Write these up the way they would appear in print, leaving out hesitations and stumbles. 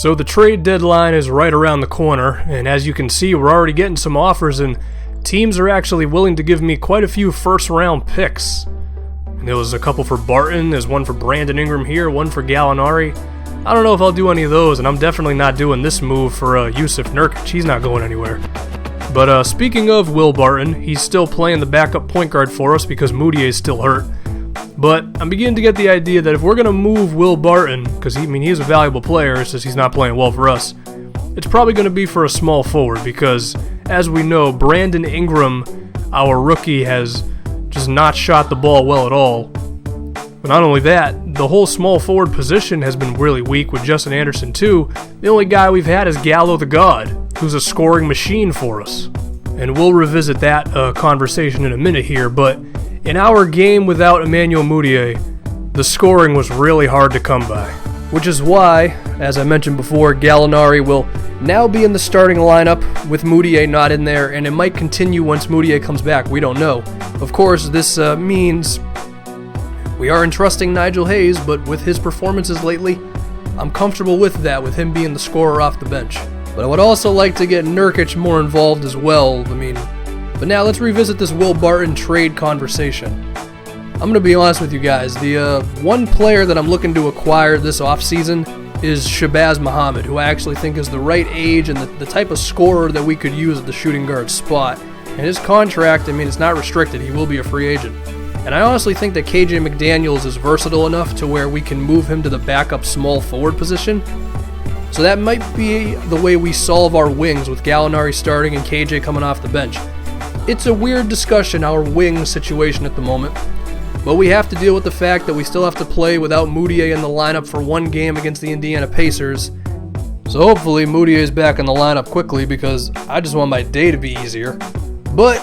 So the trade deadline is right around the corner, and as you can see, we're already getting some offers, and teams are actually willing to give me quite a few first-round picks. And there was a couple for Barton, there's one for Brandon Ingram here, one for Gallinari. I don't know if I'll do any of those, and I'm definitely not doing this move for Yusuf Nurkic. He's not going anywhere. But speaking of Will Barton, he's still playing the backup point guard for us because Moutier's still hurt. But I'm beginning to get the idea that if we're going to move Will Barton, because he's a valuable player, it's just he's not playing well for us, it's probably going to be for a small forward because, as we know, Brandon Ingram, our rookie, has just not shot the ball well at all. But not only that, the whole small forward position has been really weak with Justin Anderson too. The only guy we've had is Gallo the God, who's a scoring machine for us. And we'll revisit that conversation in a minute here, but in our game without Emmanuel Mudiay, the scoring was really hard to come by. Which is why, as I mentioned before, Gallinari will now be in the starting lineup with Mudiay not in there, and it might continue once Mudiay comes back, we don't know. Of course, this means we are entrusting Nigel Hayes, but with his performances lately, I'm comfortable with that, with him being the scorer off the bench. But I would also like to get Nurkic more involved as well, But now let's revisit this Will Barton trade conversation. I'm going to be honest with you guys, the one player that I'm looking to acquire this offseason is Shabazz Muhammad, who I actually think is the right age and the type of scorer that we could use at the shooting guard spot. And his contract, it's not restricted, he will be a free agent. And I honestly think that KJ McDaniels is versatile enough to where we can move him to the backup small forward position. So that might be the way we solve our wings with Gallinari starting and KJ coming off the bench. It's a weird discussion, our wing situation at the moment. But we have to deal with the fact that we still have to play without Mudiay in the lineup for one game against the Indiana Pacers. So hopefully Moutier's back in the lineup quickly because I just want my day to be easier. But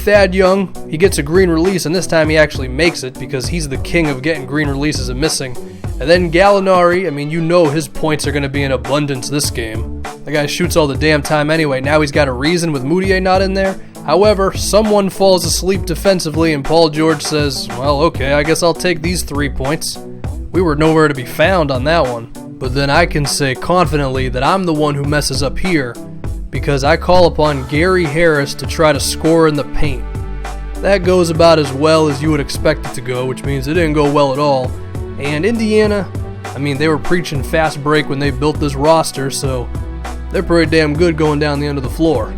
Thad Young, he gets a green release, and this time he actually makes it because he's the king of getting green releases and missing. And then Gallinari, you know his points are going to be in abundance this game. The guy shoots all the damn time anyway. Now he's got a reason with Mudiay not in there. However, someone falls asleep defensively and Paul George says, well, okay, I guess I'll take these 3 points. We were nowhere to be found on that one. But then I can say confidently that I'm the one who messes up here because I call upon Gary Harris to try to score in the paint. That goes about as well as you would expect it to go, which means it didn't go well at all. And Indiana, they were preaching fast break when they built this roster, so they're pretty damn good going down the end of the floor.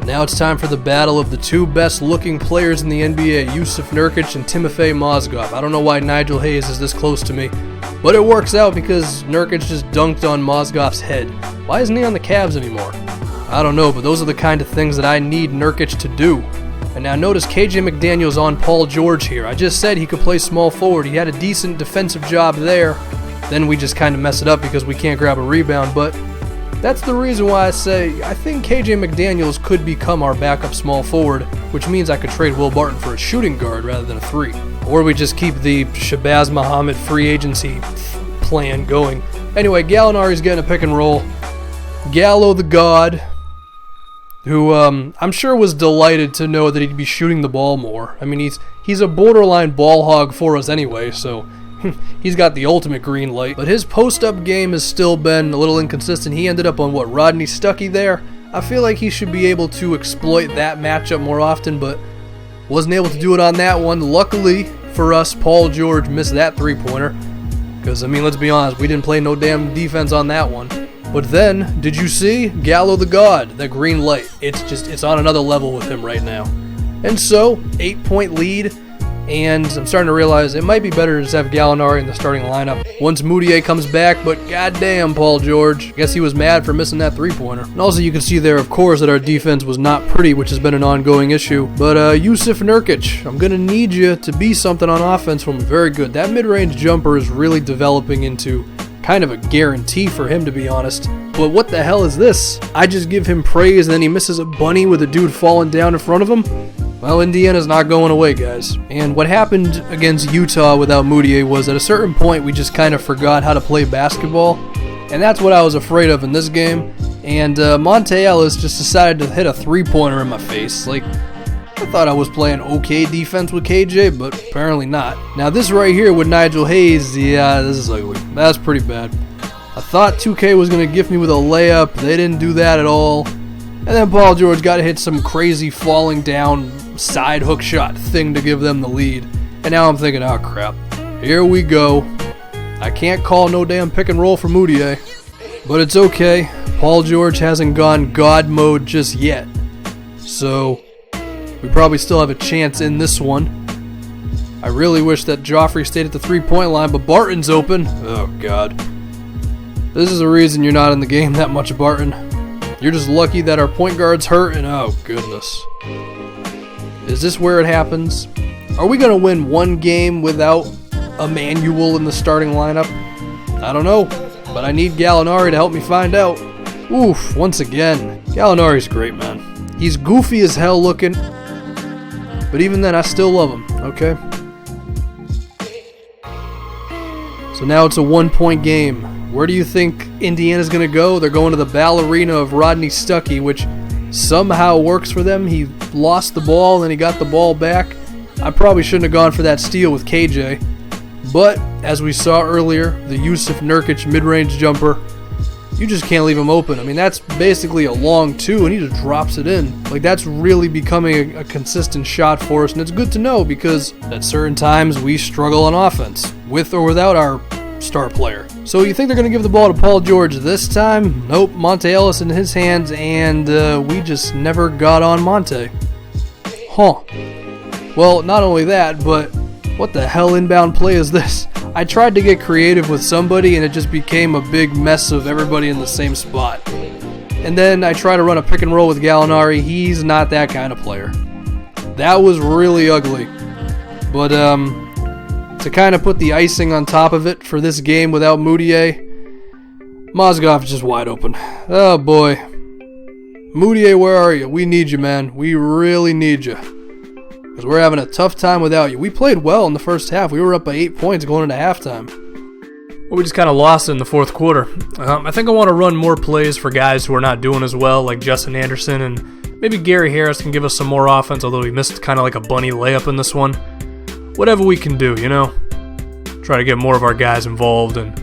Now it's time for the battle of the two best-looking players in the NBA, Yusuf Nurkic and Timofey Mozgov. I don't know why Nigel Hayes is this close to me, but it works out because Nurkic just dunked on Mozgov's head. Why isn't he on the Cavs anymore? I don't know, but those are the kind of things that I need Nurkic to do. And now notice KJ McDaniels on Paul George here. I just said he could play small forward. He had a decent defensive job there. Then we just kind of mess it up because we can't grab a rebound, but that's the reason why I say I think KJ McDaniels could become our backup small forward, which means I could trade Will Barton for a shooting guard rather than a 3. Or we just keep the Shabazz Muhammad free agency plan going. Anyway, Gallinari's getting a pick and roll. Gallo the God, who I'm sure was delighted to know that he'd be shooting the ball more. He's a borderline ball hog for us anyway, so he's got the ultimate green light. But his post-up game has still been a little inconsistent. He ended up on, Rodney Stuckey there? I feel like he should be able to exploit that matchup more often, but wasn't able to do it on that one. Luckily for us, Paul George missed that three-pointer. Because, let's be honest, we didn't play no damn defense on that one. But then, did you see? Gallo the God, that green light. It's on another level with him right now. And so, 8-point lead. And I'm starting to realize it might be better to just have Gallinari in the starting lineup once Mudiay comes back, but goddamn Paul George. I guess he was mad for missing that three-pointer. And also you can see there, of course, that our defense was not pretty, which has been an ongoing issue. But Yusuf Nurkic, I'm going to need you to be something on offense for me. Very good. That mid-range jumper is really developing into kind of a guarantee for him, to be honest. But what the hell is this? I just give him praise and then he misses a bunny with a dude falling down in front of him? Well, Indiana's not going away, guys. And what happened against Utah without Mudiay was at a certain point we just kind of forgot how to play basketball. And that's what I was afraid of in this game. And Monte Ellis just decided to hit a three-pointer in my face. I thought I was playing okay defense with KJ, but apparently not. Now this right here with Nigel Hayes, yeah, this is ugly. That's pretty bad. I thought 2K was going to gift me with a layup. They didn't do that at all. And then Paul George got to hit some crazy falling down side hook shot thing to give them the lead. And now I'm thinking, oh crap, here we go. I can't call no damn pick and roll for Moutier. But it's okay. Paul George hasn't gone God mode just yet. So we probably still have a chance in this one. I really wish that Joffrey stayed at the 3-point line, but Barton's open. Oh God. This is the reason you're not in the game that much, Barton. You're just lucky that our point guard's hurt, and oh goodness. Is this where it happens? Are we going to win one game without Emmanuel in the starting lineup? I don't know, but I need Gallinari to help me find out. Oof, once again. Gallinari's great, man. He's goofy as hell looking, but even then I still love him, okay? So now it's a 1-point game. Where do you think Indiana's going to go? They're going to the ballerina of Rodney Stuckey, which somehow works for them. He lost the ball, then he got the ball back. I probably shouldn't have gone for that steal with KJ. But, as we saw earlier, the Yusuf Nurkic mid-range jumper, you just can't leave him open. I mean, that's basically a long two, and he just drops it in. Like, that's really becoming a consistent shot for us, and it's good to know because at certain times we struggle on offense, with or without our star player. So you think they're going to give the ball to Paul George this time? Nope, Monte Ellis in his hands, and we just never got on Monte. Huh. Well, not only that, but what the hell inbound play is this? I tried to get creative with somebody, and it just became a big mess of everybody in the same spot. And then I try to run a pick and roll with Gallinari. He's not that kind of player. That was really ugly. But, to kind of put the icing on top of it for this game without Moutier, Mozgov is just wide open. Oh boy. Moutier, where are you? We need you, man. We really need you. Because we're having a tough time without you. We played well in the first half. We were up by 8 points going into halftime. Well, we just kind of lost in the fourth quarter. I think I want to run more plays for guys who are not doing as well, like Justin Anderson, and maybe Gary Harris can give us some more offense, although he missed kind of like a bunny layup in this one. Whatever we can do, you know? Try to get more of our guys involved and